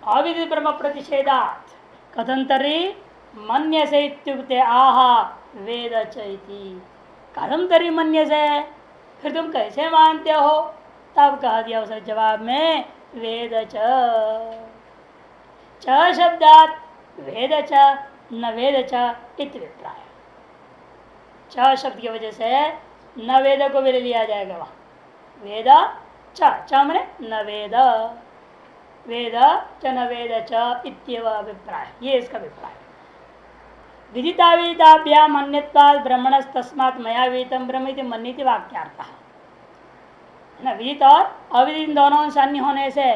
अविदित ब्रह्म प्रतिषेधात् कथं तरी मन्यसे इत्युक्ते आहा वेद चैति। कथम तरी मन्यसे, फिर तुम कैसे मानते हो? तब कह दिया उस जवाब में वेद च शब्दात वेद च न वेद च इति विप्राय। च शब्द की वजह से न वेद को भी ले लिया जाएगा वहां। वेद च मने न वेद, वेद च न वेद च इत्येव अभिप्राय, ये इसका अभिप्राय। विदिता विदिताभ्याम अन्यत्वात् ब्रह्मणस् तस्मात् मया विदितं ब्रह्म इति मन्यते वाक्यार्थः। ना विदित और अविदित दोनों से अन्य होने से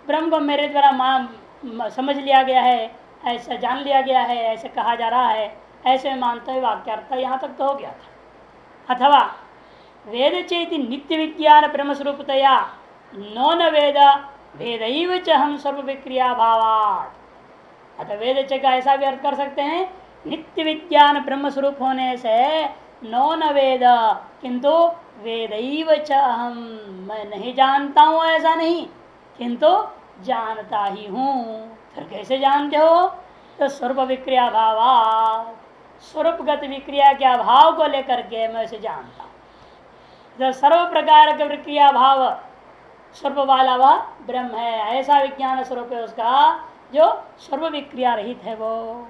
ब्रह्म को मेरे द्वारा समझ लिया गया है, ऐसा जान लिया गया है, ऐसे कहा जा रहा है, ऐसे मानते हुए वाक्यार्थ यहाँ तक तो हो गया था। अथवा वेद चेति नित्य विज्ञान ब्रह्म स्वरूपतया नो न वेद भेदैव च हम सर्व विक्रिया भावात्। अतः वेद च का ऐसा भी अर्थ कर सकते हैं, नित्य विज्ञान ब्रह्म स्वरूप होने से नो न वेद, किंतु वेदैव च अहम, मैं नहीं जानता हूं ऐसा नहीं, किंतु जानता ही हूं। फिर कैसे जानते हो? तो स्वरूप विक्रिया भावात्, स्वरूपगत विक्रिया के अभाव को लेकर के मैं उसे जानता हूं। तो सर्व प्रकार के विक्रिया भाव स्वरूप वाला वह ब्रह्म है, ऐसा विज्ञान स्वरूप है उसका जो सर्व विक्रिया रहित है वो।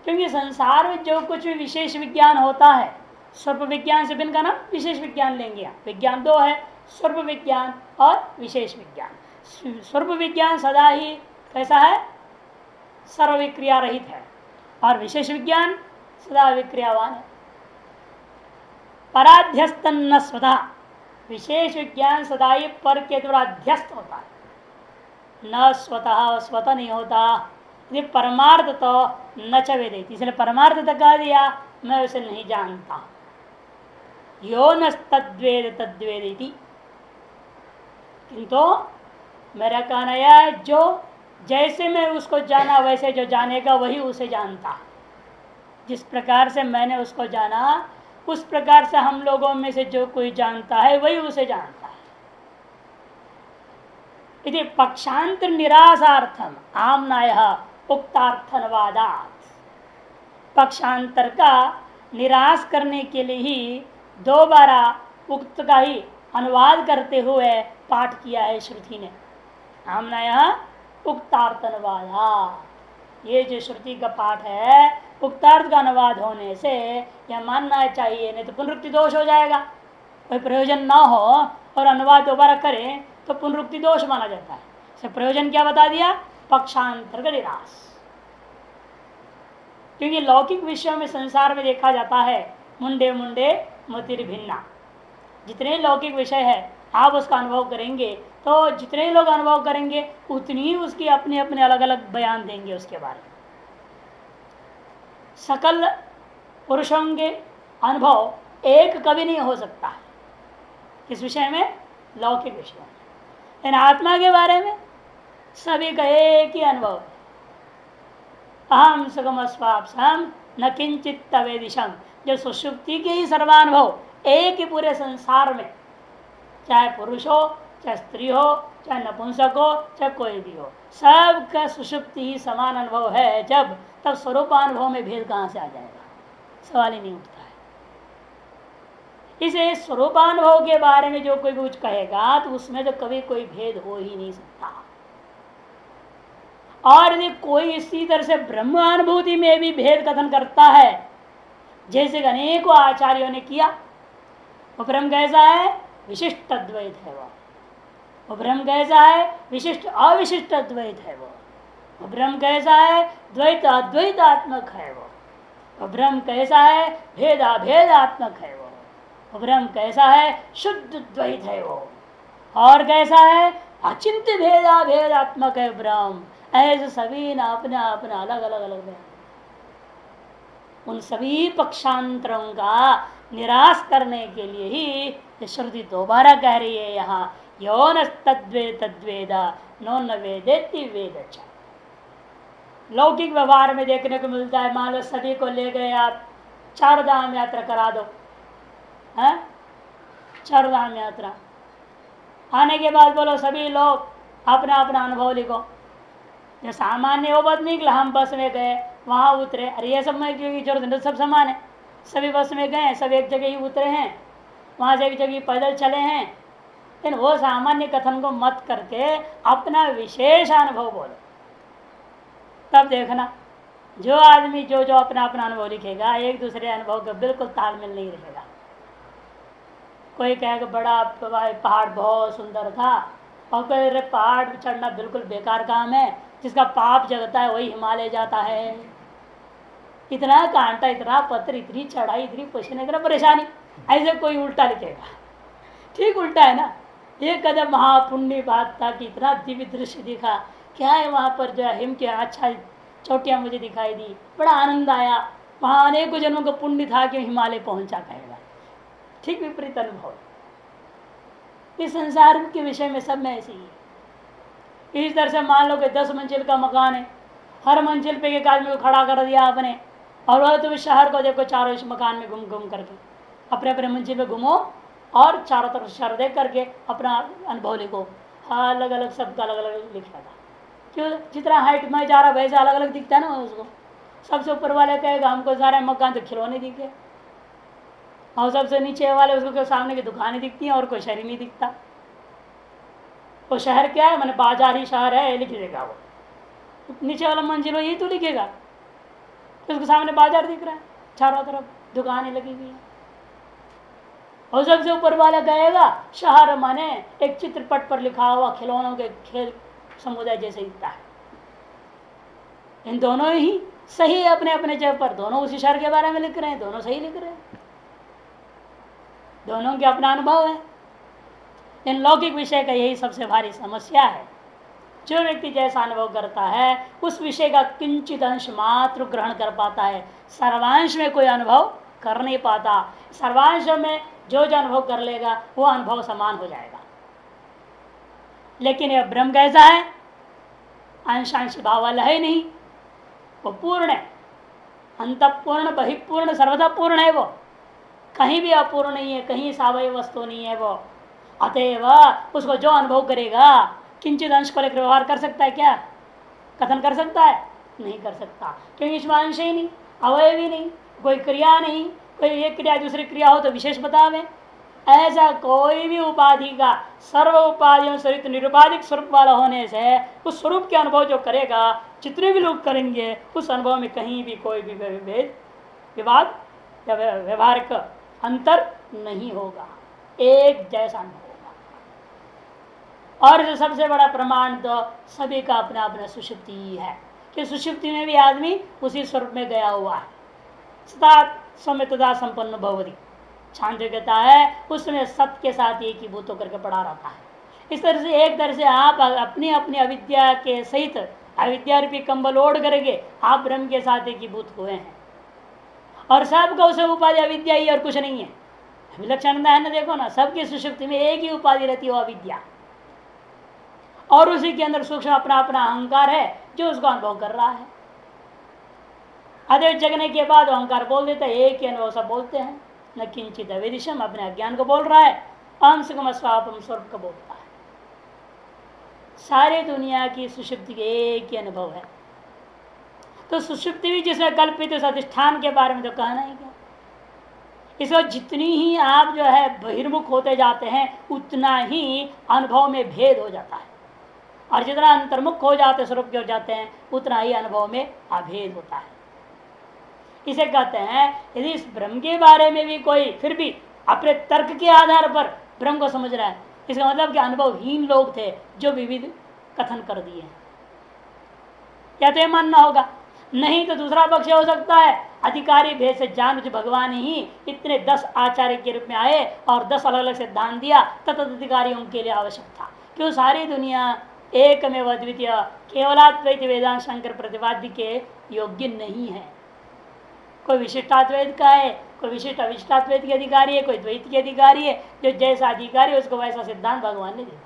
क्योंकि संसार में जो कुछ भी विशेष विज्ञान होता है, सर्व विज्ञान से भिन्न का नाम विशेष विज्ञान लेंगे। विज्ञान दो है, सर्व विज्ञान और विशेष विज्ञान। सर्व विज्ञान सदा ही कैसा है? सर्व विक्रिया रहित है, और विशेष विज्ञान सदा विक्रियावान है। पराध्यस्तन स्वतः, विशेष विज्ञान सदा ही पर के द्वारा अध्यस्त होता है, न स्वतः स्वतः नहीं होता। यदि परमार्थ तो न च वेद, इसलिए परमार्थ तक कह दिया, मैं उसे नहीं जानता। यो न तद्वेद तद्वेद, किंतु मेरा कहना यह है, जो जैसे मैं उसको जाना वैसे जो जानेगा वही उसे जानता। जिस प्रकार से मैंने उसको जाना उस प्रकार से हम लोगों में से जो कोई जानता है वही उसे जानता है। यदि पक्षांतर निराशार्थम आमनाय उक्तार्थनवादात, पक्षांतर का निराश करने के लिए ही दोबारा उक्त का ही अनुवाद करते हुए पाठ किया है श्रुति ने। आमनाय उक्तार्थनवादा, ये जो श्रुति का पाठ है उक्तार्थ का अनुवाद होने से यह मानना चाहिए, नहीं तो पुनरुक्ति दोष हो जाएगा। कोई प्रयोजन ना हो और अनुवाद दोबारा करें तो पुनरुक्ति दोष माना जाता है। इससे प्रयोजन क्या बता दिया? पक्षांतर का निराश। क्योंकि लौकिक विषयों में संसार में देखा जाता है मुंडे मुंडे मतिर भिन्ना, जितने लौकिक विषय है आप उसका अनुभव करेंगे तो जितने लोग अनुभव करेंगे उतनी ही उसकी अपने अपने अलग अलग बयान देंगे उसके बारे में। सकल पुरुषों के अनुभव एक कभी नहीं हो सकता है किस विषय में? लौकिक विषय में। लेकिन आत्मा के बारे में सभी का एक ही अनुभव, अहम सुगम स्वापसम न किंचित तवेदिशम। जो सुषुप्ति के ही सर्वानुभव एक ही पूरे संसार में, चाहे पुरुष हो चाहे स्त्री हो चाहे नपुंसक हो चाहे कोई भी हो, सबका सुषुप्ति ही समान अनुभव है। जब तब स्वरूपानुभव में भेद कहां से आ जाएगा? सवाल ही नहीं उठता है। इसे स्वरूपानुभव के बारे में जो कोई कुछ कहेगा तो उसमें तो कभी कोई भेद हो ही नहीं सकता। और यदि कोई इसी तरह से ब्रह्मानुभूति में भी भेद कथन करता है, जैसे अनेकों आचार्यों ने किया, वो ब्रह्म कैसा है? विशिष्ट अद्वैत है वो ब्रह्म कैसा है? विशिष्ट अविशिष्ट अद्वैत है वो ब्रह्म कैसा है? द्वैत अद्वैतात्मक है वो ब्रह्म कैसा है? भेदाभेदात्मक है वो ब्रह्म कैसा है? शुद्ध द्वैत है वो। और कैसा है? अचिंत्य भेदाभेदात्मक है ब्रह्म। ऐसे सभी ना अपना अपना अलग अलग अलग है। उन सभी पक्षांतरों का निराश करने के लिए ही श्रुति दोबारा कह रही है यहाँ, यो न तद्वेद तद्वेद नो न वेदेति वेद। लौकिक व्यवहार में देखने को मिलता है, मान लो सभी को ले गए आप चारधाम यात्रा करा दो, है चारधाम यात्रा, आने के बाद बोलो सभी लोग अपना अपना अनुभव लिखो, जो सामान्य वो बात नहीं कि हम बस में गए वहां उतरे, अरे ये सब में की जरूरत नहीं, सब समान है। सभी बस में गए, सब एक जगह ही उतरे हैं, वहां से एक जगह पैदल चले हैं। लेकिन वो सामान्य कथन को मत करके अपना विशेष अनुभव बोलो, तब देखना जो आदमी जो जो अपना अपना अनुभव लिखेगा एक दूसरे अनुभव का बिल्कुल तालमेल नहीं रहेगा। कोई कहेगा बड़ा पहाड़ बहुत सुंदर था, और कोई पहाड़ चढ़ना बिल्कुल बेकार काम है, जिसका पाप जगता है वही हिमालय जाता है। इतना कांटा, इतना पत्थर, इतनी चढ़ाई, इतनी पसीने, इतना परेशानी, ऐसे कोई उल्टा लिखेगा। ठीक उल्टा है ना। ये कदम महापुण्य बात था कि इतना दिव्य दृश्य दिखा, क्या है वहां पर जो है हिम के अच्छा चोटियां मुझे दिखाई दी, बड़ा आनंद आया, वहां अनेकों जन्मों का पुण्य था कि हिमालय पहुंचा कहेगा। ठीक विपरीत अनुभव इस संसार के विषय में सब में ऐसे ही है। इस तरह से मान लो कि 10 मंजिल का मकान है, हर मंजिल पे एक आदमी को खड़ा कर दिया आपने, और वह तुम शहर को देखो चारों इस मकान में घूम घूम करके अपने अपने मंजिल में घूमो और चारों तरफ शहर देख करके अपना अनुभव लिखो। हाँ, अलग अलग सबका अलग अलग लिखा था। क्यों? जितना हाइट में जा रहा वैसे अलग अलग दिखता है ना उसको। सबसे ऊपर वाले कहेगा हमको सारे मकान तो खिलौने दिखे, और सबसे नीचे वाले उसको सामने की दुकानें दिखती हैं और कोई शहर ही नहीं दिखता। वो शहर क्या है, मैंने बाजार ही शहर है लिख देगा वो, नीचे वाला मंजिल यही तो लिखेगा, तो उसके सामने बाजार दिख रहा है, चारों तरफ दुकानें लगी हुई है। और सबसे ऊपर वाला कहेगा शहर माने एक चित्रपट पर लिखा हुआ खिलौनों के खेल समुदाय जैसे दिखता है। इन दोनों ही सही है अपने अपने जगह पर, दोनों उसी शहर के बारे में लिख रहे हैं, दोनों सही लिख रहे हैं, दोनों के अपना अनुभव है। इन लौकिक विषय का यही सबसे भारी समस्या है। जो व्यक्ति जैसा अनुभव करता है उस विषय का किंचित अंश मात्र ग्रहण कर पाता है, सर्वांश में कोई अनुभव कर नहीं पाता। सर्वांश में जो जो अनुभव कर लेगा वो अनुभव समान हो जाएगा। लेकिन यह ब्रह्म कैसा है? अंशांश भाव वाला है नहीं, वो पूर्ण है, अंतपूर्ण बहिपूर्ण सर्वदा पूर्ण है। वो कहीं भी अपूर्ण नहीं है, कहीं सावय वस्तु नहीं है वो। अतएव उसको जो अनुभव करेगा किंचित अंश को लेकर व्यवहार कर सकता है क्या? कथन कर सकता है? नहीं कर सकता, क्योंकि इसमें अंश ही नहीं, अवयव ही नहीं, कोई क्रिया नहीं, कोई एक क्रिया दूसरी क्रिया हो तो विशेष बतावे। ऐसा कोई भी उपाधि का सर्व उपाधियों सहित निरुपाधिक स्वरूप वाला होने से उस स्वरूप के अनुभव जो करेगा, जितने भी लोग करेंगे उस अनुभव में कहीं भी कोई भी भेद विवाद या व्यवहारिक अंतर नहीं होगा, एक जैसा अनुभव होगा। और जो सबसे बड़ा प्रमाण तो सभी का अपना अपना सुषुप्ति है कि सुषुप्ति में भी आदमी उसी स्वरूप में गया हुआ है। सदा सौम्यता संपन्न भवति, छांदोग्य कहता है उसमें सत्य के साथ एक ही भूत होकर के पड़ा रहता है। इस तरह से एक तरह से आप अपनी अपनी अविद्या के सहित अविद्या रूपी कंबल ओढ़ करके आप ब्रह्म के साथ एक ही भूत हुए हैं, और सबका उसे उपाधि अविद्या ही और कुछ नहीं है। विलक्षणता है ना, देखो ना, सबकी सुषुप्ति में एक ही उपाधि रहती है, वो अविद्या, और उसी के अंदर सूक्ष्म अपना अपना अहंकार है जो उसको अनुभव कर रहा है। अदय जगने के बाद अहंकार बोल देता है, एक ही अनुभव सब बोलते हैं, न किंचित अविदिशम, अपने अज्ञान को बोल रहा है, अहम सुखम स्वापम स्वरूप को बोलता है। सारी दुनिया की सुषुप्ति के एक ही अनुभव है। तो सुषुप्ति भी जिसमें कल्पित उस अधिष्ठान के बारे में तो कहना ही क्या। इसको जितनी ही आप जो है बहिर्मुख होते जाते हैं उतना ही अनुभव में भेद हो जाता है, और जितना अंतर्मुख हो जाते स्वरूप के हो जाते हैं उतना ही अनुभव में अभेद होता है। इसे कहते हैं यदि इस ब्रह्म के बारे में भी कोई फिर भी अपने तर्क के आधार पर ब्रह्म को समझ रहा है, इसका मतलब कि अनुभवहीन लोग थे जो विविध कथन कर दिए, या तो मानना होगा। नहीं तो दूसरा पक्ष हो सकता है अधिकारी भेद से जान भगवान ही इतने 10 आचार्य के रूप में आए और 10 अलग अलग सिद्धांत दिया, तत्त अधिकारियों के लिए आवश्यक था। क्यों? सारी दुनिया एक में अद्वितीय केवलाद्वैत वेदांत शंकर प्रतिपाद्य के योग्य नहीं है। कोई विशिष्टाद्वैत का है, कोई विशिष्ट अविशिष्टाद्वैत के अधिकारी है, कोई द्वैत के अधिकारी है। जो जैसा अधिकारी उसको वैसा सिद्धांत भगवान ने दे दिया,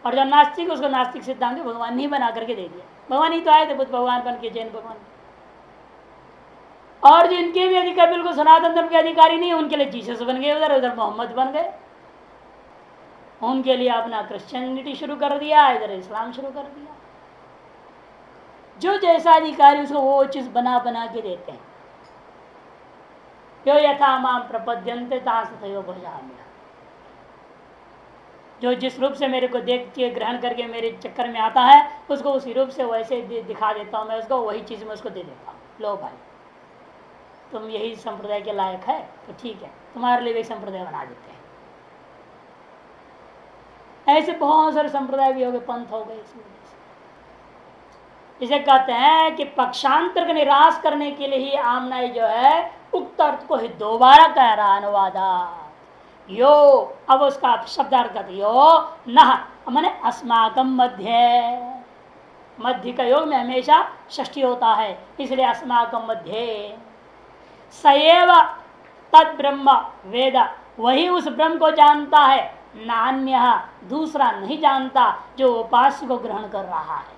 और जो नास्तिक उसको नास्तिक सिद्धांत भगवान ने ही बना करके दे दिया। भगवान ही तो आए थे, बुद्ध भगवान बन के, जैन भगवान। और जो इनके भी अधिकारी बिल्कुल सनातन धर्म के अधिकारी नहीं, उनके लिए जीसस बन गए, उधर उधर मोहम्मद बन गए, उनके लिए अपना क्रिश्चियनिटी शुरू कर दिया, इधर इस्लाम शुरू कर दिया। जो जैसा अधिकारी उसको वो चीज बना बना के देते हैं। यो यथा माम प्रपद्यंते तथैव भजाम्यहम्। जो जिस रूप से मेरे को देख के ग्रहण करके मेरे चक्कर में आता है उसको उसी रूप से वैसे दिखा देता हूँ मैं उसको, वही चीज मैं उसको दे देता हूँ। लो भाई तुम यही संप्रदाय के लायक है तो ठीक है, तुम्हारे लिए भी संप्रदाय बना देते हैं। ऐसे बहुत सारे संप्रदाय भी हो गए, पंथ हो गए। इसे कहते हैं कि पक्षांतर का निराश करने के लिए ही आमनाई जो है उक्त अर्थ को ही दोबारा कह रहा अनुवादा। यो अब उसका शब्दार्थ यो न माने अस्माकम मध्य, मध्य का योग में हमेशा षष्ठी होता है इसलिए अस्माकम मध्य। सएव तद ब्रह्म वेद, वही उस ब्रह्म को जानता है, नान्य दूसरा नहीं जानता जो उपास्य को ग्रहण कर रहा है।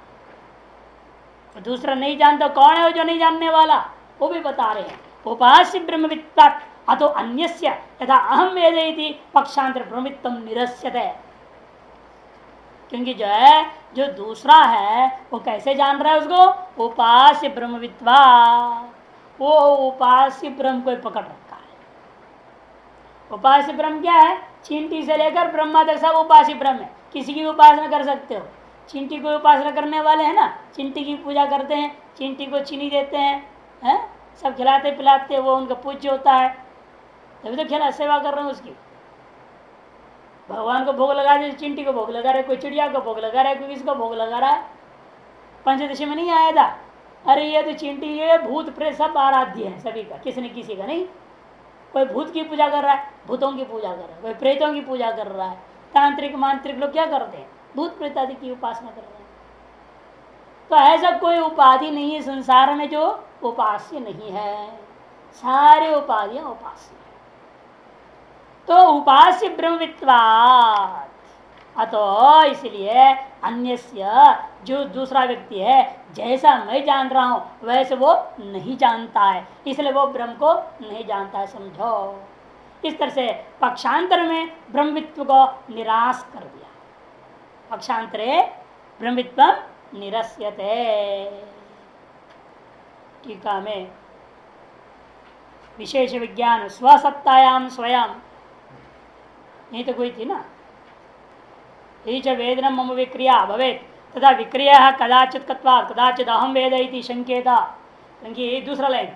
तो दूसरा नहीं जानता कौन है वो जो नहीं जानने वाला, वो भी बता रहे हैं। उपास्य ब्रह्मवित्त अतो अन्यस्य यथा अहम वेद पक्षांतर ब्रह्मवित्तम निरस्यते। क्योंकि जो है जो दूसरा है वो कैसे जान रहा है उसको, उपास्य ब्रह्मवित्वा, वो उपास्य ब्रह्म को पकड़ रखा है। उपास्य ब्रह्म क्या है, चींटी से लेकर ब्रह्मा तक सब उपास्य ब्रह्म है। किसी की उपासना कर सकते हो। चींटी को उपासना करने वाले हैं ना, चींटी की पूजा करते हैं, चींटी को चीनी देते हैं, सब खिलाते पिलाते, वो उनका पूज्य होता है, तभी तो खिला सेवा कर रहे हैं उसकी। भगवान को भोग लगा दे, चिंटी को भोग लगा रहे, कोई चिड़िया को भोग लगा रहा है, कोई किसको भोग लगा रहा है। पंचदशी में नहीं आया था, अरे ये तो चिंटी ये भूत प्रेत सब आराध्य है सभी का, किसी न किसी का नहीं। कोई भूत की पूजा कर रहा है, भूतों की पूजा कर रहा है, कोई प्रेतों की पूजा कर रहा है। तांत्रिक मांत्रिक लोग क्या करते हैं, भूत प्रेत आदि की उपासना कर रहे हैं। तो ऐसा कोई उपाधि नहीं है संसार में जो उपास्य नहीं है, सारे उपाधियां उपास्य। तो उपास्य ब्रह्मवित्वात्, अतो इसलिए अन्यस्य जो दूसरा व्यक्ति है जैसा मैं जान रहा हूं वैसे वो नहीं जानता है, इसलिए वो ब्रह्म को नहीं जानता है, समझो। इस तरह से पक्षांतर में ब्रह्मवित्व को निराश कर दिया। पक्षांतरे ब्रह्मवित्व निरस्यते। टीका में विशेष विज्ञान स्वसत्तायाम स्वयं, नहीं तो कोई थी ना, वेदनम मम विक्रिया भवेत तथा विक्रिया कदाचित कदाचित अहम वेद इति संकेता। क्योंकि दूसरा लाइन,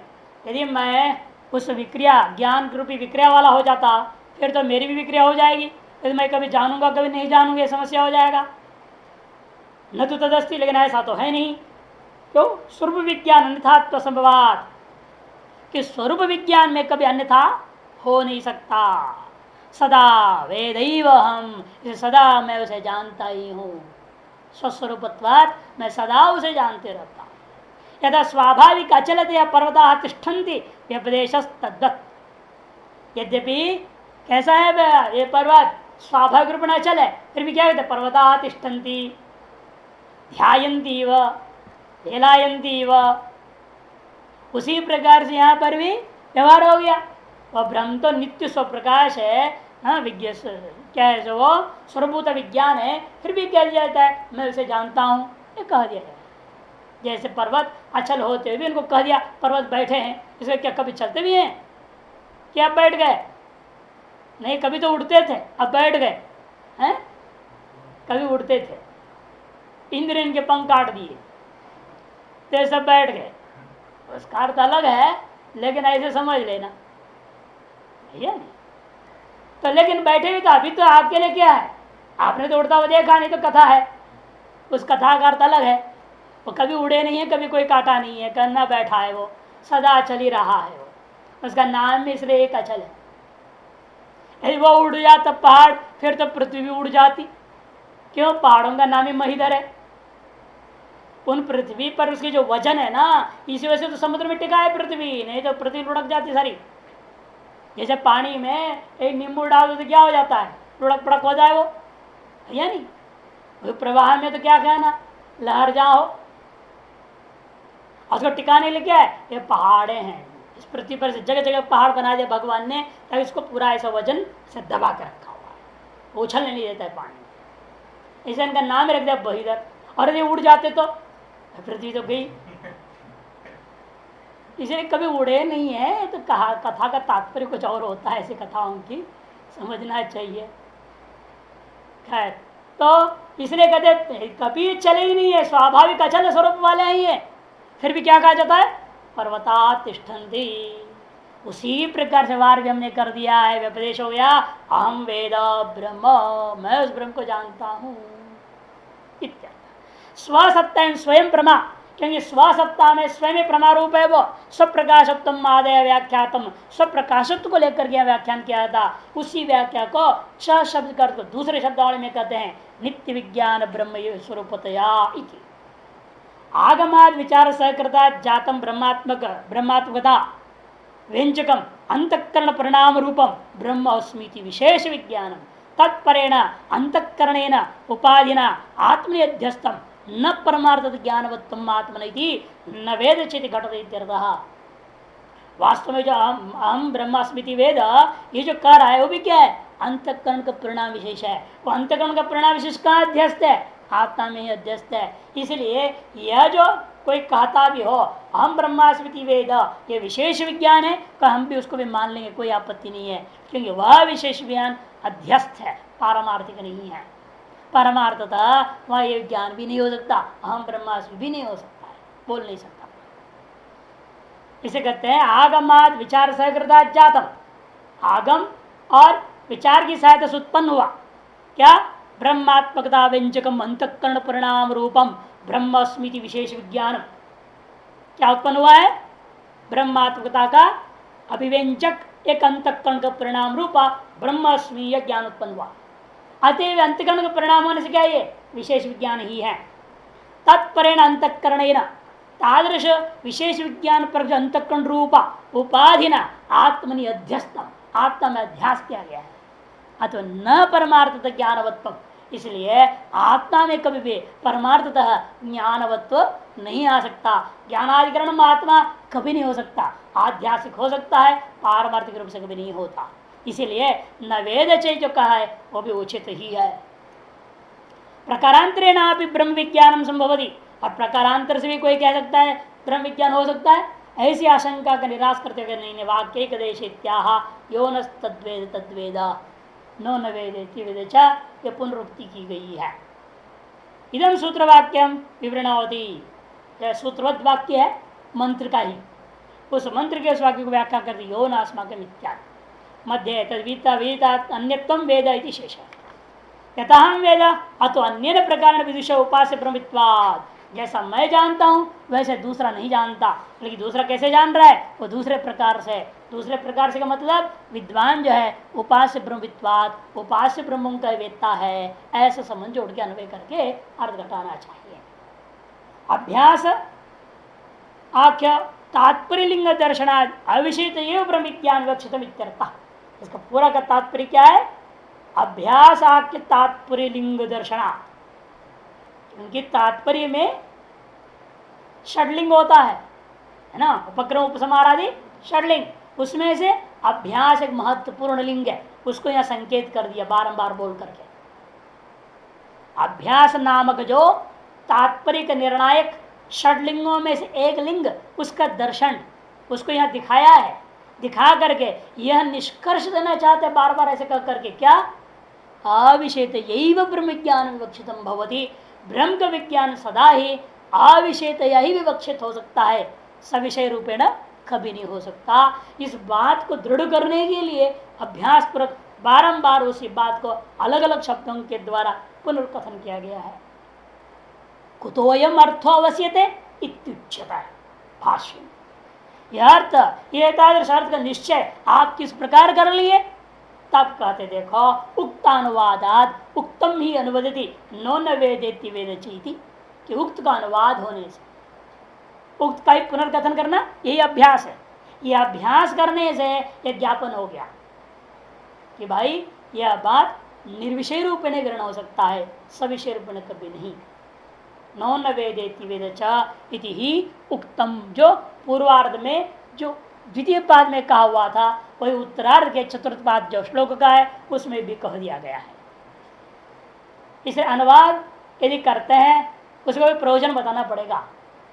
यदि मैं उस विक्रिया ज्ञान रूपी विक्रिया वाला हो जाता फिर तो मेरी भी विक्रिया हो जाएगी, फिर मैं कभी जानूंगा कभी नहीं जानूंगा, समस्या हो जाएगा। न तो तदस्ति, लेकिन ऐसा तो है नहीं। क्यों, स्वरूप विज्ञान अन्यथात्व संभवात, कि स्वरूप विज्ञान में कभी अन्यथा हो नहीं सकता। सदा वेदैव हम, सदा मैं उसे जानता ही हूँ। स्वस्वरूपत्वात् मैं सदा उसे जानते रहता हूँ। यदा स्वाभाविक अचलतया पर्वता तिष्ठन्ति व्यपदेश तद्वत्। यद्यपि कैसा है ये पर्वत, स्वाभाविक रूप में अचल है, फिर भी क्या कहते, पर्वता तिष्ठन्ति ध्यायन्ति व हेलायन्ति व। उसी प्रकार से यहाँ पर भी व्यवहार हो गया। वह ब्रह्म तो नित्य स्वप्रकाश है, विज्ञान क्या है जो वो स्वरूपभूत विज्ञान है, फिर भी कह दिया जाता है मैं उसे जानता हूँ, ये कह दिया है। जैसे पर्वत अचल होते हुए भी उनको कह दिया पर्वत बैठे हैं, इसलिए क्या कभी चलते भी हैं, क्या अब बैठ गए, नहीं कभी तो उड़ते थे अब बैठ गए हैं, कभी उड़ते थे, इंद्र इनके पंख काट दिए तो सब बैठ गए। उसका अर्थ अलग है, लेकिन ऐसे समझ लेना भैया नहीं तो। लेकिन बैठे भी तो अभी तो आपके लिए क्या है, आपने तो उड़ता हुआ देखा नहीं तो कथा है, उस कथा का अर्थ अलग है। वो कभी उड़े नहीं है, कभी कोई काटा नहीं है, करना बैठा है, वो सदा चल ही रहा है। वो उसका नाम भी इसलिए एक अचल है। यदि वो उड़ जाता पहाड़ फिर तो पृथ्वी भी उड़ जाती। क्यों, पहाड़ों का नाम ही महिधर है। उन पृथ्वी पर उसकी जो वजन है ना, इसी वजह से तो समुद्र में टिका है पृथ्वी, नहीं तो पृथ्वी लुढ़क जाती सारी। जैसे पानी में एक नींबू डाल दो तो क्या हो जाता है, लुढ़क पड़क हो जाए वो, या नहीं। वो प्रवाह में तो क्या कहना, लहर जाओ। उसको टिकाने के लिए क्या है, ये पहाड़े हैं। इस पृथ्वी पर से जगह जगह पहाड़ बना दिया भगवान ने, ताकि इसको पूरा ऐसा वजन से दबा कर रखा हुआ है, उछलने नहीं देता है पानी। ऐसा इनका नाम रख दिया बहिदर। और यदि उड़ जाते तो पृथ्वी तो गई, इसलिए कभी उड़े नहीं है। तो कहा कथा का तात्पर्य कुछ और होता है, ऐसी कथाओं की समझना चाहिए। खैर, तो इसलिए कहते कभी चले ही नहीं है, स्वाभाविक अचल स्वरूप वाले ही है। फिर भी क्या कहा जाता है, पर्वता तिष्ठन्ति। उसी प्रकार से वार भी हमने कर दिया है, व्यपदेश हो गया, अहम वेद ब्रह्म, मैं उस ब्रह्म को जानता हूं इत्यादि। स्वसत्ता स्वयं प्रमा, क्योंकि स्वसत्ता में स्वयं प्रमारूप है। वो स्वप्रकाशत्व आदय व्याख्यातम, स्वप्रकाशत्व को लेकर के व्याख्यान किया था। उसी व्याख्या को च शब्द कर दूसरे शब्दावली में कहते हैं नित्य विज्ञान ब्रह्म स्वरूपतया इति। आगमाद विचार सहकृता जातम ब्रह्मात्मक ब्रह्मात्मकता व्यंजकम अंतकरण परिणाम रूपम ब्रह्म अस्मीति विशेष विज्ञानम तत्परेण अंतकरणेन उपाधिना आत्मनि अध्यस्तम न परमार्थ ज्ञानवत्तम आत्मनि न वेद चेति घटते। वास्तव में जो अहम ब्रह्मास्मिति वेद ये जो कर रहा है वो भी क्या है, अंतकरण का परिणाम विशेष है। वो अंतकरण का परिणाम विशेष कहाँ अध्यस्त है, आत्मा में ही अध्यस्त है। इसलिए यह जो कोई कहता भी हो हम ब्रह्मास्मृति वेद ये विशेष विज्ञान है, तो हम भी उसको भी मान लेंगे, कोई आपत्ति नहीं है। क्योंकि वह विशेष विज्ञान अध्यस्त है, पारमार्थिक नहीं है। परमार्थता वह ये ज्ञान भी नहीं हो सकता, हम ब्रह्मास्मि भी नहीं हो सकता है, बोल नहीं सकता। इसे कहते हैं आगमाद विचार सहकृता जातम। आगम और विचार की सहायता से उत्पन्न हुआ क्या, ब्रह्मात्मकता व्यंजकम अंतकरण परिणाम रूपम ब्रह्मस्मृति विशेष विज्ञान। क्या उत्पन्न हुआ है, ब्रह्मात्मकता का अभिव्यंजक एक अंतकरण का परिणाम रूपा ब्रह्मस्मी ज्ञान उत्पन्न हुआ। अतएव अंतकरण का परिणाम होने से क्या ये विशेष विज्ञान ही है। तत्परेण अंतकरण तादृश विशेष विज्ञान पर अंतकरण रूपा उपाधिना आत्मनि अध्यस्तम, आत्मा में अध्यास किया गया है। अथवा न परमार्थत ज्ञानवत्व, इसलिए आत्मा में कभी भी परमार्थतः ज्ञानवत्व नहीं आ सकता। ज्ञानाधिकरण में आत्मा कभी नहीं हो सकता, आध्यात्मिक हो सकता है, पारमार्थिक रूप से कभी नहीं होता। इसीलिए न वेद चे जो कहा है वो भी उचित ही है। प्रकारांतरेण भी ब्रह्म विज्ञान संभवती, और प्रकारांतर से भी कोई कह सकता है ब्रह्म विज्ञान हो सकता है। ऐसी आशंका का निराश करते हुए नहीं वाक्य देश इत्याह यो न तद्वेद तद्वेद नो न वेदेति वेद ये पुनरुक्ति की गई है। इदम सूत्र वाक्यम विवृणवती, सूत्रवत वाक्य है मंत्र का ही, उस मंत्र के उस वाक्य को व्याख्या कर दी यो नास्माकम इत्यादि मध्य तद्वीता वेदा अन्यत्वम वेद इति शेष यथाहम वेद अतो अन्य प्रकार विदुष उपास्य ब्रह्मत्वाद। जैसा मैं जानता हूं वैसे दूसरा नहीं जानता, लेकिन दूसरा कैसे जान रहा है, वो दूसरे प्रकार से। दूसरे प्रकार से का मतलब विद्वान जो है उपास्य ब्रह्मत्वाद, उपास्य ब्रह्म का वेत्ता है, ऐसा संबंध जोड़ के अन्वय करके अर्थ घटाना चाहिए। अभ्यास आख्य तात्पर्य लिंग दर्शनाद अविषित एवं ब्रह्म विज्ञान विवक्षितम इत्यर्थः। इसका पूरा का तात्पर्य क्या है, अभ्यास आख्य तात्पर्य लिंग दर्शनाद। उनकी तात्पर्य में षडलिंग होता है ना, उपक्रम उपसमार आदि षडलिंग, उसमें से अभ्यास एक महत्वपूर्ण लिंग है, उसको यहां संकेत कर दिया बारंबार बोल करके। अभ्यास नामक जो तात्पर्य का निर्णायक षडलिंगों में से एक लिंग, उसका दर्शन उसको यहां दिखाया है। दिखा करके यह निष्कर्ष देना चाहते हैं बार बार ऐसे कर करके, क्या अविषेत यही ब्रह्म विज्ञान विवक्षितम भवति। ब्रह्म का विज्ञान सदा ही अविषेत यही विवक्षित हो सकता है, सविषय रूपेण कभी नहीं हो सकता। इस बात को दृढ़ करने के लिए अभ्यास पूर्वक बारंबार उसी बात को अलग अलग शब्दों के द्वारा पुनर्कथन किया गया है। कुतोयम अर्थो अवश्यते इत्युच्यते भाष्य। यह अर्थ, यह अर्थ का निश्चय आप किस प्रकार कर लिए, तब कहते देखो उक्तानुवादाद उक्तम ही अनुवदति नो न वेदेति वेदचेति, कि उक्त का अनुवाद होने से उक्त का ही पुनर्कथन करना यही अभ्यास है। यह अभ्यास करने से यह ज्ञापन हो गया कि भाई यह बात निर्विषय रूप में ग्रहण हो सकता है, सविषय रूप में कभी नहीं। नो न वेदेति वेदच इति ही उक्तम, जो पूर्वार्ध में जो द्वितीय पाद में कहा हुआ था वही उत्तरार्ध के चतुर्थ पाद जो श्लोक का है उसमें भी कह दिया गया है। इसे अनुवाद यदि करते हैं उसको भी प्रयोजन बताना पड़ेगा।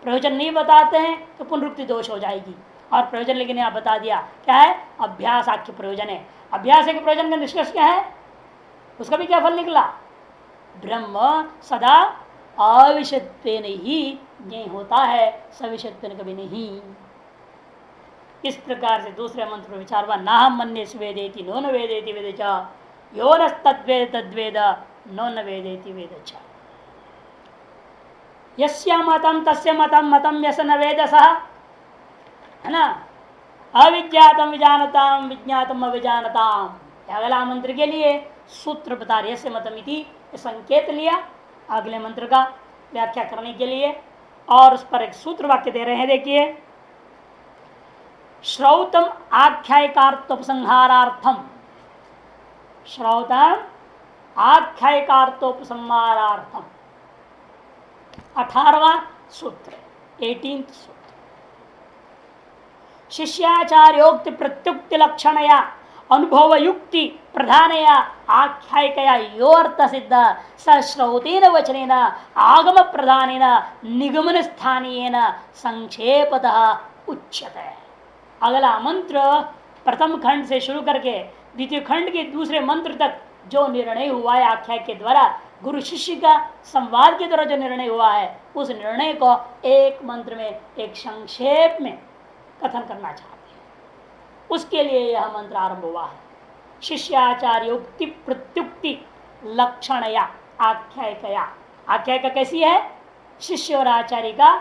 प्रयोजन नहीं बताते हैं तो पुनरुक्ति दोष हो जाएगी। और प्रयोजन लेकिन यहाँ बता दिया क्या है, अभ्यास आख्य प्रयोजन है। अभ्यास के प्रयोजन का निष्कर्ष क्या है, उसका भी क्या फल निकला, ब्रह्म सदा अविषयत्वेन ही ज्ञेय होता है, सविषयत्वेन कभी नहीं। इस प्रकार से दूसरे मंत्र पर विचार हुआ, नाहम मन्ये वेदेति नो न वेदेति वेद च, यो न तद्वेद तद्वेद नो न वेदेति वेद च। यस्य मतम तस्य मतम मतम यस न वेद सह, है ना, अविज्ञातम विजानताम विज्ञातम अविजानताम। अगला मंत्र के लिए सूत्र बता रहे, यस्य मतम इति संकेत लिया अगले मंत्र का व्याख्या करने के लिए, और उस पर एक सूत्र वाक्य दे रहे हैं। देखिए, श्रौतम आख्यायिकार्थोपसंहारार्थम, श्रौतम आख्यायिकार्थोपसंहारार्थम 18वां सूत्र, 18th सूत्र। शिष्याचार्योक्ति प्रत्युक्ति लक्षणया अनुभव युक्ति प्रधानया आख्यायिकया यो अर्थ सिद्ध स श्रौतेन वचनेन आगम प्रधानेन निगमन स्थानीयेन संक्षेपतः उच्यते। अगला मंत्र प्रथम खंड से शुरू करके द्वितीय खंड के दूसरे मंत्र तक जो निर्णय हुआ है आख्याय के द्वारा, गुरु शिष्य का संवाद के द्वारा जो निर्णय हुआ है, उस निर्णय को एक मंत्र में एक संक्षेप में कथन करना चाहते हैं। उसके लिए यह मंत्र आरंभ हुआ है। शिष्याचार्य उक्ति प्रत्युक्ति लक्षणया आख्यायिकया। आख्यायिका कैसी है, शिष्य और आचार्य का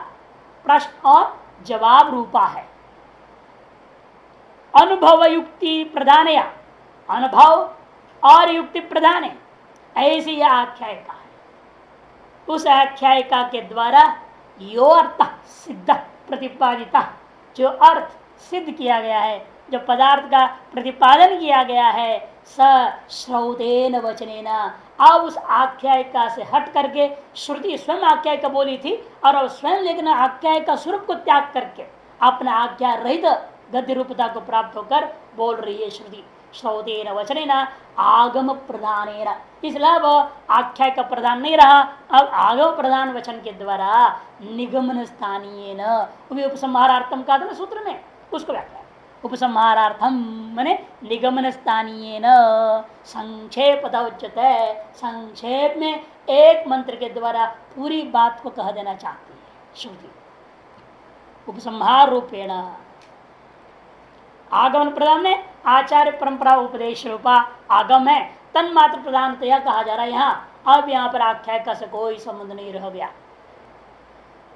प्रश्न और जवाब रूपा है। अनुभव युक्ति प्रधानया, अनुभव और युक्ति प्रधान है, ऐसी यह आख्यायिका है। उस आख्यायिका के द्वारा यो अर्थ सिद्ध प्रतिपादिता, जो अर्थ सिद्ध किया गया है, जो पदार्थ का प्रतिपादन किया गया है, स श्रौतेन वचनेन, अब उस आख्यायिका से हट करके श्रुति स्वयं आख्यायिका बोली थी, और अब स्वयं लेकिन आख्यायिका स्वरूप को त्याग करके अपना आज्ञा रहित गद्य रूपता को प्राप्त होकर बोल रही है श्रुति। श्रौतेन वचनेन आगम प्रधानेन, इसलिए अब आख्याय का प्रधान नहीं रहा, अब आगम प्रधान वचन के द्वारा निगमन स्थानीय उपसंहारार्थम का था सूत्र में, उसको व्याख्या उपसंहारार्थम माने निगमन स्थानीय संक्षेप उच्यते। संक्षेप में एक मंत्र के द्वारा पूरी बात को कह देना चाहती है श्रुति। उपसंहार रूपेण आगमन प्रधान में आचार्य परंपरा उपदेश रूपा आगम है, तन्मात्र प्रधानतया कहा जा रहा है यहाँ। अब यहाँ पर आख्याय का से कोई संबंध नहीं रह गया।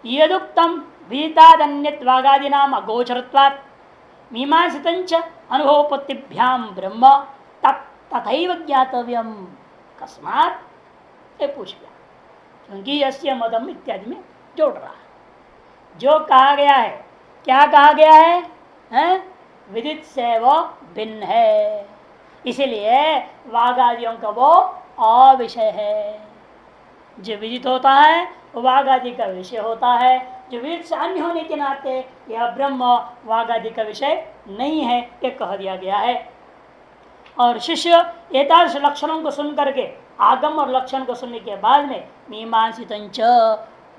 यदुक्तम विदितादन्यत्वागादि नाम अगोचरत्वात् मीमांसितंच अनुभवोपत्तिभ्याम ब्रह्म तथैव ज्ञातव्यम कस्मात्, ये पूछ गया, क्योंकि यस्य मदम इत्यादि में जोड़ रहा है। जो कहा गया है, क्या कहा गया है? विदित से वो भिन्न है, इसीलिए वागादियों का वो अविषय है। जो विदित होता है वो वागादि का विषय होता है, जो विदित से अन्य होने के नाते यह ब्रह्म वागादि का विषय नहीं है, ये कह दिया गया है। और शिष्य एतादृश लक्षणों को सुन करके, आगम और लक्षण को सुनने के बाद में मीमांसितंच,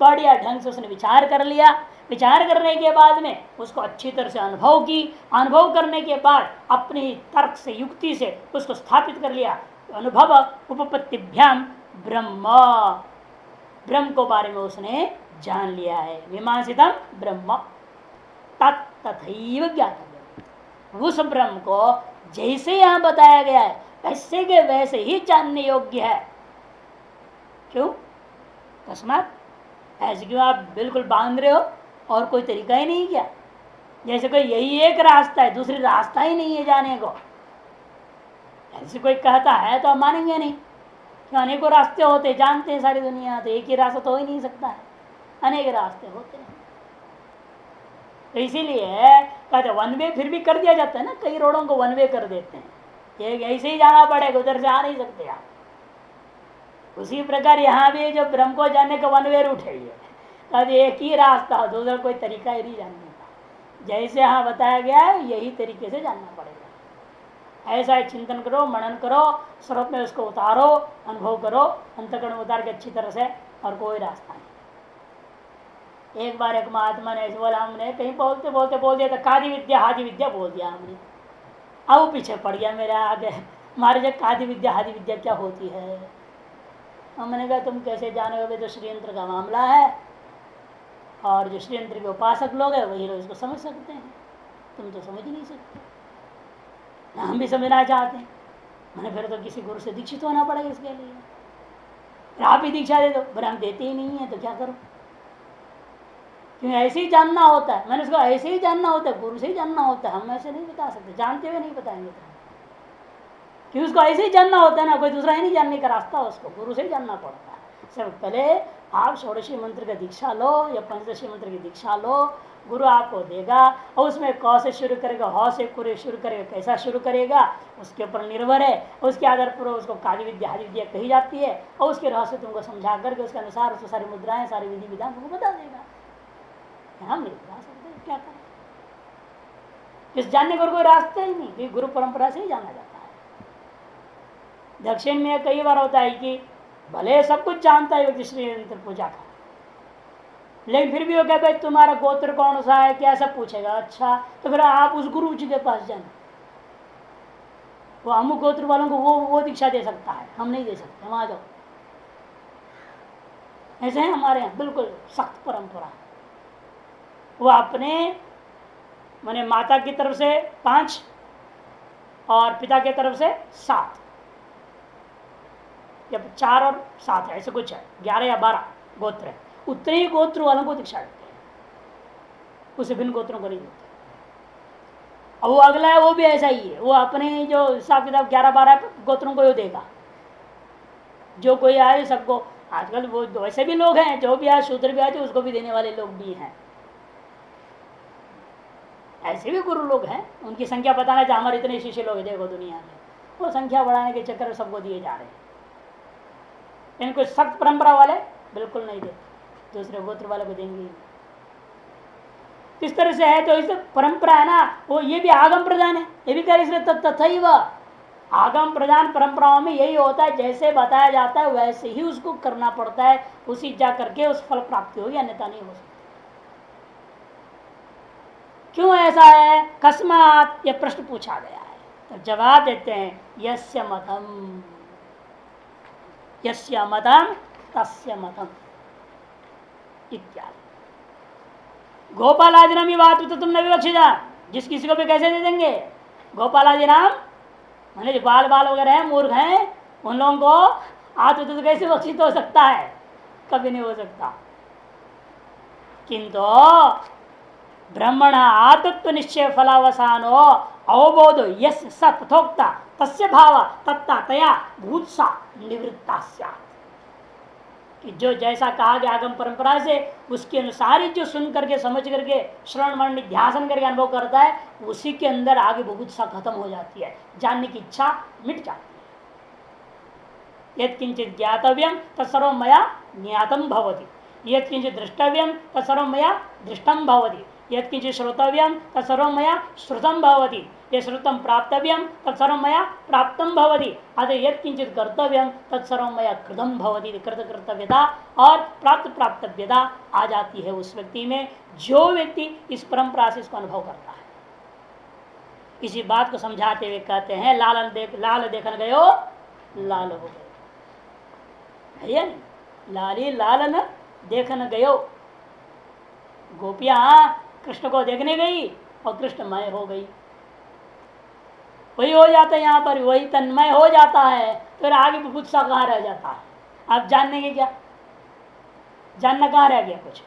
बढ़िया ढंग से उसने विचार कर लिया। विचार करने के बाद में उसको अच्छी तरह से अनुभव की, अनुभव करने के बाद अपनी तर्क से युक्ति से उसको स्थापित कर लिया। अनुभव उपपत्तिभ्याम ब्रह्म, ब्रह्म को बारे में उसने जान लिया है। मीमांसितम ब्रह्म तथैव ज्ञातव्यम, उस ब्रह्म को जैसे यहाँ बताया गया है वैसे के वैसे ही जानने योग्य है। क्यों? तस्मात्, ऐसे क्यों आप बिल्कुल बांध रहे हो और कोई तरीका ही नहीं क्या? जैसे कोई यही एक रास्ता है, दूसरी रास्ता ही नहीं है जाने को। ऐसे कोई कहता है तो हम मानेंगे नहीं कि अनेकों रास्ते होते, जानते हैं सारी दुनिया, तो एक ही रास्ता तो हो ही नहीं सकता है, अनेक रास्ते होते हैं। तो इसीलिए कहते वन वे फिर भी कर दिया जाता है ना, कई रोडों को वन वे कर देते हैं, एक ऐसे ही जाना पड़ेगा, उधर से आ नहीं सकते आप। उसी प्रकार यहाँ भी जो ब्रह्म को जानने का वन वे रूट है, ये एक ही रास्ता हो, दूसरा कोई तरीका ही नहीं जानने का। जैसे यहाँ बताया गया है यही तरीके से जानना पड़ेगा। ऐसा ही चिंतन करो, मनन करो, स्वरूप में उसको उतारो, अनुभव करो, अंतःकरण में उतार के अच्छी तरह से, और कोई रास्ता नहीं। एक बार एक महात्मा ने ऐसे बोला, हमने कहीं बोलते बोलते बोल दिया था कादि विद्या हादि विद्या बोल दिया हमने। अब वो पीछे पड़ गया मेरे आगे, हमारे जो कादि विद्या हादि विद्या क्या होती है। हमने कहा तुम कैसे जाने, तो श्रीयंत्र का मामला है और जो श्रीयंत्र के उपासक लोग हैं वही लोग इसको समझ सकते हैं, तुम तो समझ नहीं सकते। हम भी समझना चाहते हैं, मैंने फिर तो किसी गुरु से दीक्षित होना पड़ेगा इसके लिए, फिर आप ही दीक्षा दे दो। पर हम देते ही नहीं है तो क्या करो, क्योंकि ऐसे ही जानना होता है। मैंने उसको ऐसे ही जानना होता है, गुरु से ही जानना होता है, हम ऐसे नहीं बता सकते, जानते हुए नहीं बताएंगे तो। क्योंकि उसको ऐसे ही जानना होता है ना, कोई दूसरा ही नहीं जानने का रास्ता, उसको गुरु से ही जानना पड़ता है। सब पहले आप षोडशी मंत्र का दीक्षा लो या पंचदशी मंत्र की दीक्षा लो, गुरु आपको देगा और उसमें क से शुरू करेगा, ह से पूरे शुरू करेगा, कैसा शुरू करेगा उसके ऊपर निर्भर है। उसके आधार पर उसको काली विद्या हादि विद्या कही जाती है और उसके रहस्य तुमको समझा करके उसके अनुसार उसको सारी मुद्राएं सारी विधि विधान तुमको बता देगा। हम नहीं बता सकते, क्या करें, इस जानने का कोई रास्ता ही नहीं, गुरु परंपरा से ही जाना जाता है। दक्षिण में कई बार होता है कि भले सब कुछ जानता है व्यक्ति श्री पूजा का, लेकिन फिर भी वो कहता है तुम्हारा गोत्र कौन सा है क्या सब पूछेगा। अच्छा तो फिर आप उस गुरु जी के पास जाना, वो अमुक गोत्र वालों को वो दीक्षा दे सकता है, हम नहीं दे सकते, वहां जाओ। ऐसे है हमारे यहाँ बिल्कुल सख्त परंपरा। वो अपने माने माता की तरफ से 5 और पिता की तरफ से 7, या 4 और 7 है, ऐसे कुछ है, 11 या 12 गोत्र है। उतने ही गोत्र वालों को दीक्षा देते हैं, उसे भिन्न गोत्रों को नहीं देते। और वो अगला है वो भी ऐसा ही है, वो अपने जो हिसाब किताब 11-12 गोत्रों को देगा, जो कोई आए सबको। आजकल वो वैसे भी लोग हैं, जो भी आए शूद्र भी आए तो उसको भी देने वाले लोग भी हैं, ऐसे भी गुरु लोग हैं। उनकी संख्या बताना चाहिए, हमारे इतने शिष्य लोग देखो दुनिया में, वो संख्या बढ़ाने के चक्कर में सबको दिए जा रहे हैं। इनको सख्त परंपरा वाले बिल्कुल नहीं देते, दूसरे गोत्र वाले को देंगे। इस तरह से है, तो इस परंपरा है ना, वो ये भी आगम प्रदान है, ये भी कह तथा ही वह आगम प्रदान परंपराओं में यही होता है, जैसे बताया जाता है वैसे ही उसको करना पड़ता है, उसी जा करके उस फल प्राप्ति होगी, अन्यथा नहीं हो सकती। क्यों ऐसा है, कस्मात, यह प्रश्न पूछा गया है, तो जवाब देते हैं यस्य मतम, यस्य मतम तस्य मतम इत्यादि। गोपाल आदि नाम बात तो तुम न विवक्षिता, जिस किसी को भी कैसे दे देंगे, गोपाल आदि नाम मैंने जो बाल बाल वगैरह है, मूर्ख हैं, उन लोगों को आत्म तो कैसे विवक्षित हो सकता है, कभी नहीं हो सकता। किंतु ब्रह्मण आतत्व निश्चय फलावसानो अवबोधो यस्य सत्थोक्ता तस्य भाव तत्ता तया भूतसा निवृत्ता स्यात्, कि जो जैसा कहा गया आगम परंपरा से उसके अनुसार ही जो सुन करके समझ करके श्रवण मनन ध्यान करके अनुभव करता है, उसी के अंदर आगे बुभुत्सा खत्म हो जाती है, जानने की इच्छा मिट जाती है। यत् किंचित ज्ञातव्यम तत्सर्वं मया ज्ञातम भवति, यत् किंचित द्रष्टव्यम तत्सर्वं मया दृष्टम भवति, यत् किंचित श्रोतव्यम तत्सर्वं मया श्रुतम भवति, ये श्रुतम प्राप्तव्यम तत्सर्वं मया प्राप्तम भवति, अतः यत् किंचित कर्तव्यम तत्सर्वं मया कृतम भवति। कृत कर्तव्यता और प्राप्त प्राप्तव्यता आ जाती है उस व्यक्ति में, जो व्यक्ति इस परंपरा से इसको अनुभव करता है। इसी बात को समझाते हुए कहते हैं लाल देखन गयो लाल हो गए, है लाली लालन देखन गयो। गोपियां कृष्ण को देखने गई और कृष्णमय हो गई, वही हो जाता है यहाँ पर, वही तन्मय हो जाता है, फिर आगे बुभुत्सा कहाँ रह जाता है। आप जानने के क्या, जानना कहाँ रह गया कुछ।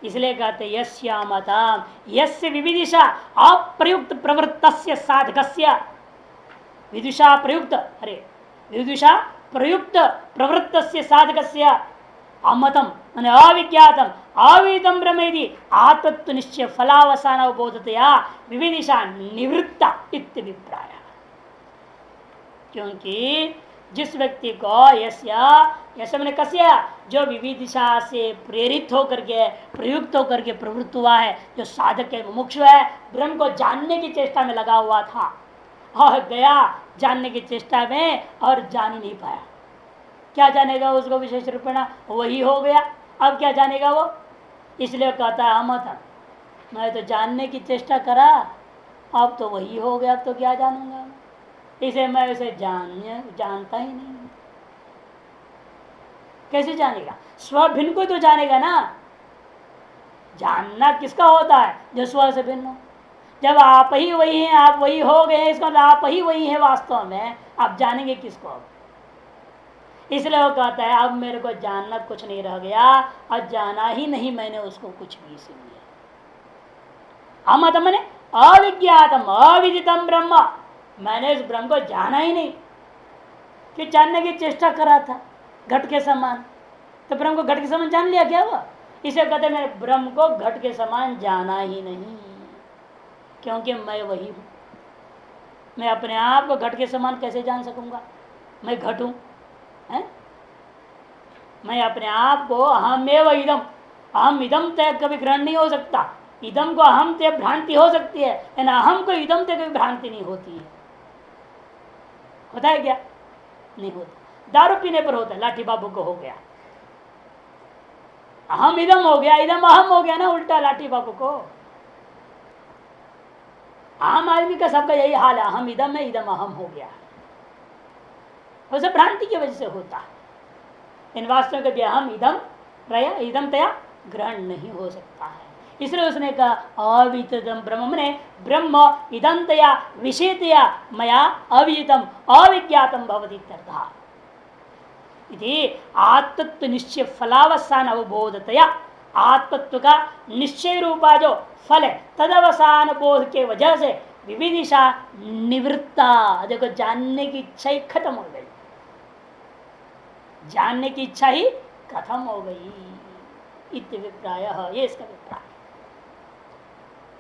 इसलिए कहते यस्यामताम यस्य विविदिशा अप्रयुक्त प्रवृत्तस्य साधकस्य, विदुषा प्रयुक्त विदुषा प्रयुक्त प्रवृत्तस्य साधकस्य अमतम माने अविज्ञातम अविदितम ब्रह्मेदि आतत्व निश्चय फलावसान अवबोधतया विविदिशा निवृत्ता इत्यभिप्राय। क्योंकि जिस व्यक्ति को यस्य मैंने कस्य, जो विविदिशा से प्रेरित होकर के प्रयुक्त होकर के प्रवृत्त हुआ है, जो साधक है मुमुक्षु है, ब्रह्म को जानने की चेष्टा में लगा हुआ था और गया जानने की चेष्टा में और जान ही नहीं पाया, क्या जानेगा उसको विशेष रूपेण, वही हो गया। अब क्या जानेगा वो? इसलिए कहता है अमत, मैं तो जानने की चेष्टा करा, अब तो वही हो गया, अब तो क्या जानूंगा, इसे मैं उसे जानता ही नहीं। कैसे जानेगा? स्वभिन्न को तो जानेगा ना। जानना किसका होता है? जो स्व से भिन्न हो। जब आप ही वही हैं, आप वही हो गए, इसका मतलब आप ही वही है वास्तव में, आप जानेंगे किसको? अब इसलिए वो कहता है अब मेरे को जानना कुछ नहीं रह गया, अब जाना ही नहीं मैंने उसको कुछ भी, इसलिए अमत मैंने अविज्ञातम अविदितम ब्रह्म, मैंने इस ब्रह्म को जाना ही नहीं। कि जानने की चेष्टा करा था घट के समान, तो ब्रह्म को घट के समान जान लिया क्या हुआ? इसे कहते मैंने ब्रह्म को घट के समान जाना ही नहीं, क्योंकि मैं वही हूं। मैं अपने आप को घट के समान कैसे जान सकूंगा? मैं घट हूं है? मैं अपने आप को अहमेव इदम, अहम इदम तय कभी ग्रहण नहीं हो सकता। इदम को अहम तय भ्रांति हो सकती है, अहम को इदम तय कभी भ्रांति नहीं होती है। होता है क्या? नहीं होता। दारू पीने पर होता है, लाठी बाबू को हो गया, अहम इदम हो गया, इदम अहम हो गया ना, उल्टा लाठी बाबू को। आम आदमी का सबका यही हाल है, अहम इदम है, इदम अहम हो गया, उसे भ्रांति की वजह से होता है। इन वास्तव के अहम इदम रया इदम तया ग्रहण नहीं हो सकता है। इसलिए उसने कहा अविदितम ब्रह्म ने ब्रह्म इदंतया विषयतया मया अविदितम अविज्ञातम भवति इत्यर्थः। आत्मत्व निश्चय फलावसान अवबोधतया, आत्मत्व का निश्चय रूपा जो फल है तदवसान बोध के वजह से विविदिशा निवृत्ता, देखो जानने की इच्छा ही खत्म हो गई, जानने की इच्छा ही खत्म हो गई। इत्यभिप्राय, ये इसका अभिप्राय।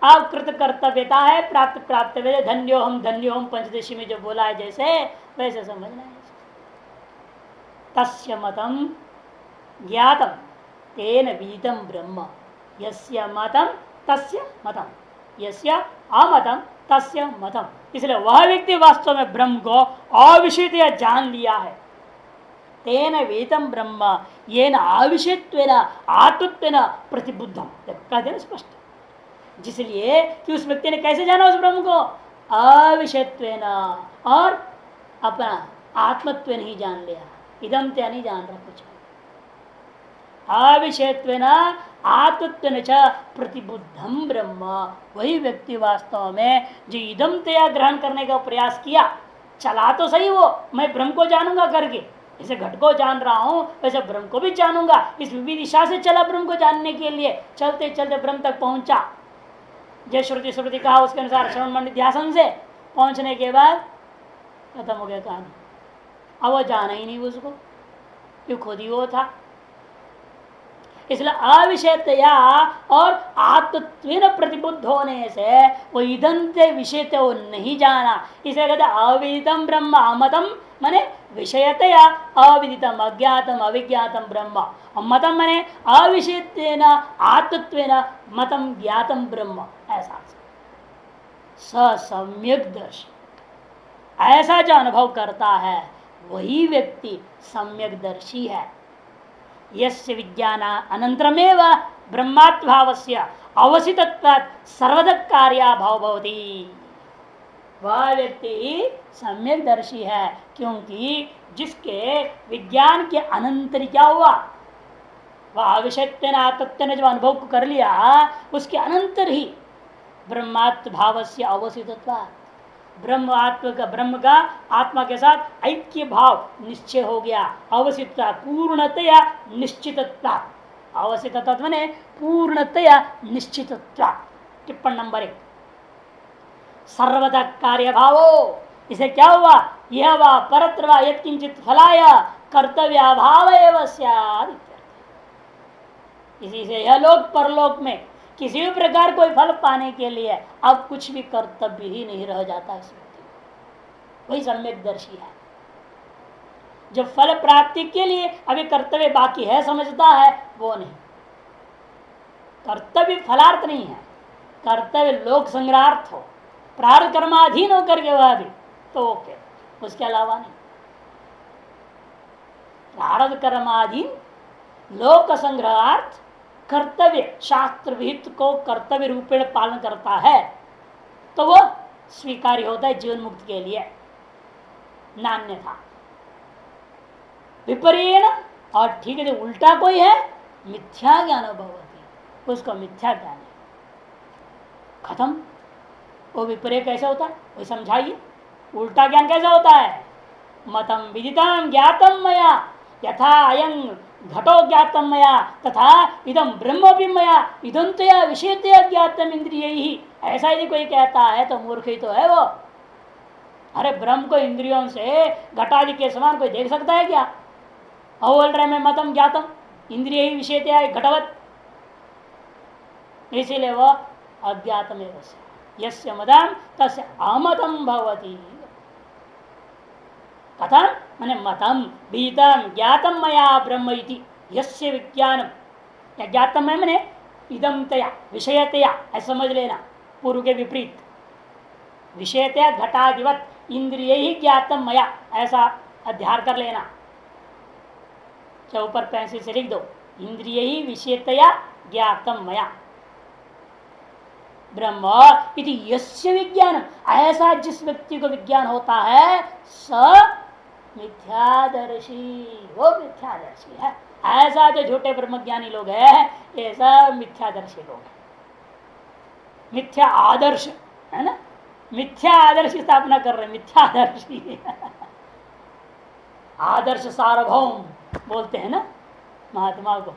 अब कृत कर्तव्यता है, प्राप्त प्राप्तव्य, धन्यो हम पंचदशी में जो बोला है जैसे वैसे समझना है। तस्य मतम ज्ञातम तेन विदितम ब्रह्म, यस्य मतम तस्य मतम, यस्य अमतम तस्य मतम। इसलिए वह व्यक्ति वास्तव में ब्रह्म को अविषयतया जान लिया है। तेन वेदम ब्रह्म ये न अविषयत्वेन आत्मत्वेन प्रतिबुद्धम, कहते हैं स्पष्ट। जिसलिए कि उस व्यक्ति ने कैसे जाना उस ब्रह्म को? अविषयत्वेन, और अपना आत्मत्व नहीं जान लिया, इदम त्या नहीं जान रहा कुछ। अविषयत्वेन आत्मत्वेन च प्रतिबुद्धम ब्रह्म, वही व्यक्ति वास्तव में जो इदम तया ग्रहण करने का प्रयास किया, चला तो सही वो, मैं ब्रह्म को जानूंगा करके, जैसे घट को जान रहा हूं वैसे ब्रह्म को भी जानूंगा, इस विदिशा से चला ब्रह्म को जानने के लिए, चलते चलते ब्रह्म तक पहुंचा। जय श्रुति श्रुति कहा उसके अनुसार श्रवण मंडित ध्यान से पहुंचने के बाद खत्म हो गया कहानी। अब वो जाना ही नहीं उसको, क्यों खुद ही वो था। इसलिए अविषयतया और आत्मत्वेन प्रतिबुद्ध होने से वो इदंते विषयते वो नहीं जाना, इसे कहते अविदितम ब्रह्म अमतम, माने विषयतया अविदितम अज्ञातम अविज्ञातम ब्रह्म, मतम माने अविषयत्वेन आत्मत्वेन मतम ज्ञातम ब्रह्म, ऐसा सम्यक दर्शी, ऐसा जो अनुभव करता है वही व्यक्ति सम्यक दर्शी है। यस्य विज्ञान अनंतरमेव ब्रह्मात्भावस्य अवसितत्वात् सर्वदा कार्याभाव भवति, वह व्यक्ति सम्यक दर्शी है, क्योंकि जिसके विज्ञान के अनंतर क्या हुआ, वह अविषयत्वेन आत्मत्वेन ने जो अनुभव को कर लिया, उसके अनंतर ही ब्रह्मात्म भाव से अवसितत्वात्, ब्रह्म का आत्मा के साथ ऐक्य भाव निश्चय हो गया। अवसितता पूर्णतया निश्चितत्वा, अवसितत्व माने पूर्णतया निश्चितत्वा। टिप्पण नंबर 1, सर्वदा कार्य भावो, इसे क्या हुआ, यह वा परत्र वा यत्किंचित फलाय कर्तव्याभाव एवं स्यात्। इसी से यह लोक परलोक में किसी भी प्रकार कोई फल पाने के लिए अब कुछ भी कर्तव्य ही नहीं रह जाता इस व्यक्ति को, वही सम्यक दर्शी है। जो फल प्राप्ति के लिए अभी कर्तव्य बाकी है समझता है, वो नहीं। कर्तव्य फलार्थ नहीं है, कर्तव्य लोक संग्रहार्थ हो, प्रारब्ध कर्माधीन होकर के वह भी तो ओके, उसके अलावा नहीं। प्रारब्ध कर्माधीन लोक संग्रहार्थ कर्तव्य शास्त्र विहित को कर्तव्य रूपेण पालन करता है तो वह स्वीकार्य होता है जीवन मुक्त के लिए, नान्य था विपरीण। और ठीक है, उल्टा कोई है मिथ्या ज्ञान भवति, उसको मिथ्या ज्ञान है, खत्म। वो विपरीत कैसे होता है वो समझाइए, उल्टा ज्ञान कैसे होता है। मतम विदितम ज्ञातम मया यथा अयं घटो ज्ञातम मया तथा इदम ब्रह्म भी मया इदम तो या विषयतया ज्ञातम इंद्रिय ही, ऐसा यदि कोई कहता है तो मूर्ख ही तो है वो। अरे ब्रह्म को इंद्रियों से घटादि के समान कोई देख सकता है क्या? और बोल रहे मैं मतम ज्ञातम इंद्रिय ही विषयतया घटवत, इसीलिए वो अज्ञातम यस्य मदम तस्य अमतम भवति। कथम माने मतम बीतम ज्ञातम मया ब्रह्म इति यस्य विज्ञानम, या ज्ञातम है मैंने इदम तया विषयतया, ऐसा समझ लेना पूर्व के विपरीत। विषयतया घटादिवत इंद्रिय ही ज्ञातम मया, ऐसा अध्यार कर लेना। ऊपर पेंसिल से लिख दो, इंद्रिय ही विषयतया ज्ञातम मया ब्रह्म इति यस्य विज्ञान, ऐसा जिस व्यक्ति को विज्ञान होता है स मिथ्यादर्शी, वो मिथ्यादर्शी है। ऐसा जो झूठे ब्रह्मज्ञानी लोग हैं ये सब मिथ्यादर्शी लोग हैं। मिथ्या आदर्श है ना, मिथ्या आदर्श की स्थापना कर रहे, मिथ्यादर्शी आदर्श सार्वभौम बोलते हैं ना महात्मा को,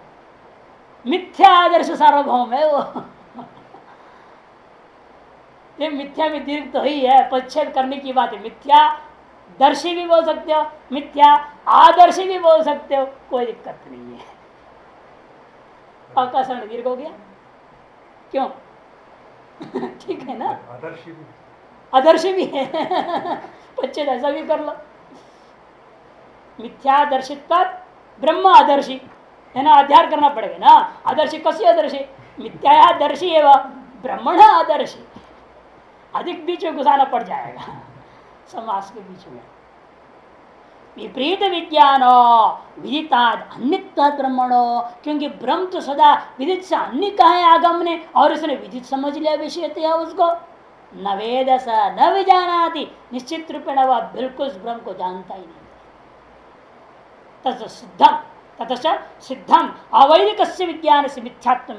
मिथ्या आदर्श सार्वभौम है वो ये मिथ्या में दीर्घ तो ही है, परिच्छेद करने की बात है। मिथ्या दर्शी भी बोल सकते हो, मिथ्या आदर्शी भी बोल सकते हो, कोई दिक्कत नहीं है। आकर्षण दीर्घ हो गया क्यों ठीक है ना, आदर्शी भी है परिच्छेद ऐसा भी कर लो। मिथ्यादर्शित्व ब्रह्म आदर्शी है ना, अध्यार करना पड़ेगा ना। आदर्शी कसी आदर्शी, मिथ्या दर्शी एवं ब्रह्मण आदर्शी, अधिक बीच में घुसाना पड़ जाएगा समास के बीच में। विपरीत विज्ञानो विदिताद अन्यत्वाद ब्रह्मणो, क्योंकि ब्रह्म तो सदा विदित से अन्य का है आगम ने, और उसने विदित समझ लिया विषयतया उसको। न वेद स न विजानाति, निश्चित रूपेण वह बिल्कुल उस ब्रह्म को जानता ही नहीं। तत् सिद्धम ततश्च सिद्धम अवैधिक विज्ञान से मिथ्यात्म,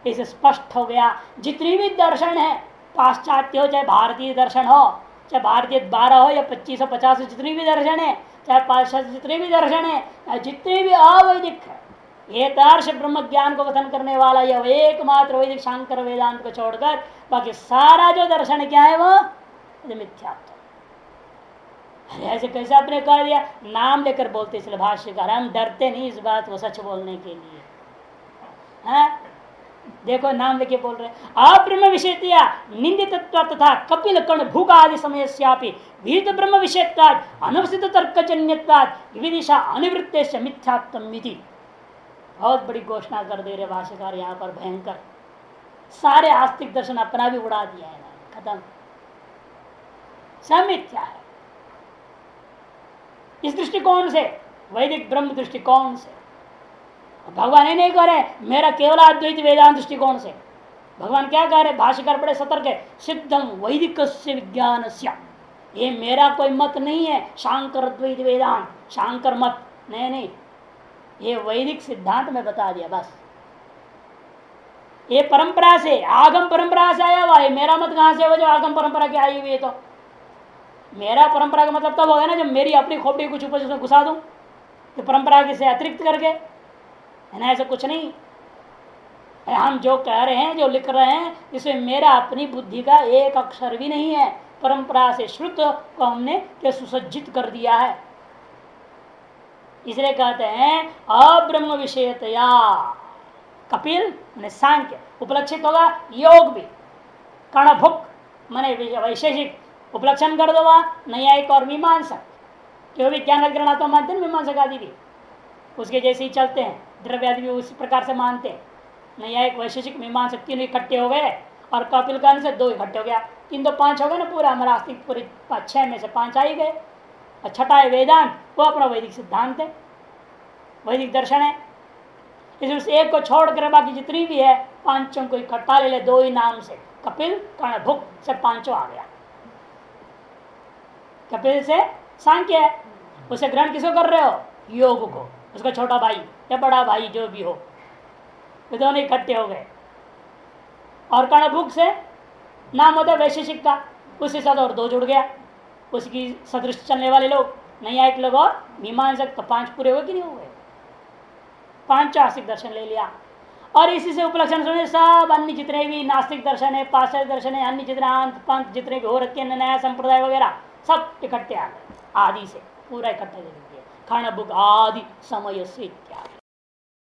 इसे स्पष्ट हो गया। जितनी भी दर्शन है, पाश्चात्य हो चाहे भारतीय दर्शन हो, चाहे भारतीय 12 हो या 2550 जितनी भी दर्शन है, चाहे पाश्चात्य जितने भी दर्शन है, जितने भी अवैदिक है, एकदर्श ब्रह्म ज्ञान को कथन करने वाला यह एकमात्र वैदिक शांकर वेदांत को छोड़कर बाकी सारा जो दर्शन है क्या है वो मिथ्यात्व। ऐसे कैसे आपने कह दिया, नाम लेकर बोलते इसलिए भाष्यकार, हम डरते नहीं इस बात को सच बोलने के लिए है। देखो नाम लेके बोल रहे अब्रह्म विषयतया निंदित तथा कपिल कर्ण भूक आदि समय विहित ब्रह्म विषयत्वाद अनुपस्थित तर्कजन्यत्वाद विविदिशा अनिवृत्त मिथ्यात्म। बहुत बड़ी घोषणा कर दे रहे भाष्यकार यहाँ पर, भयंकर। सारे आस्तिक दर्शन अपना भी उड़ा दिया है, खत्म, सब मिथ्या है। इस दृष्टिकोण से, वैदिक ब्रह्म दृष्टिकोण से भगवान ये नहीं कह रहे मेरा केवल अद्वैत वेदांत दृष्टिकोण से। भगवान क्या कह रहे, भाष्यकार बड़े सतर्क है, सिद्धम वैदिक विज्ञान, ये मेरा कोई मत नहीं है शांकर अद्वैत वेदांत, शांकर मत नहीं, ये वैदिक सिद्धांत में बता दिया बस। ये परंपरा से, आगम परंपरा से आया हुआ है, मेरा मत कहां से हो जो आगम परंपरा की आई हुई है। तो मेरा परंपरा का मतलब तब होगा ना जब मेरी अपनी खोपड़ी कुछ ऊपर उसमें घुसा दूं, तो परंपरा से अतिरिक्त करके है ना, ऐसा कुछ नहीं। हम जो कह रहे हैं, जो लिख रहे हैं, इसमें मेरा अपनी बुद्धि का एक अक्षर भी नहीं है, परंपरा से श्रुत को हमने सुसज्जित कर दिया है। इसलिए कहते हैं अब्रह्म विषयतया कपिल माने सांख्य उपलक्षित होगा, योग भी कणभुक माने वैशेषिक उपलक्षण कर दो, न्यायिक और मीमांसक जो भी ज्ञान ग्रहणा तो मानते हैं, मीमांसक आदि भी उसके जैसे ही चलते हैं, द्रव्य आदि भी उसी प्रकार से मानते हैं। न्यायिक वैशेषिक मीमांसक 3 इकट्ठे हो गए और कपिल का से 2 इकट्ठे हो गया, 3 तो 5 हो गए ना, पूरा हमारा आस्तिक पूरी 6 में से 5 आ ही गए। और छठा है वेदांत, वो अपना वैदिक सिद्धांत है, वैदिक दर्शन है, इसमें से एक को छोड़कर बाकी जितनी भी है पांचों को इकट्ठा ले ले, दो ही नाम से कपिल कर्णभुक से पांचों आ गया। कपिल से सांख्य है, उसे ग्रहण किसको कर रहे हो? योग को, उसका छोटा भाई या बड़ा भाई जो भी हो, वे दोनों इकट्ठे हो गए। और कर्णभुक से नाम होता है वैशेषिक का, उसके साथ और दो जुड़ गया, उसकी सदृश चलने वाले लोग नैयायिक लोग और मीमांसक, तो पांच पूरे हुए कि नहीं हुए? पांच आस्तिक दर्शन ले लिया। और इसी से उपलक्षण समझे सब अन्य जितने भी नास्तिक दर्शन है, पाश्चात्य दर्शन है, अन्य जितने अंत पंथ जितने भी हो रखे हैं, नया संप्रदाय वगैरह सब इकट्ठे आ गए, आदि से पूरा इकट्ठा कर दिया। कर्णभुक आदि समय से इत्यादि।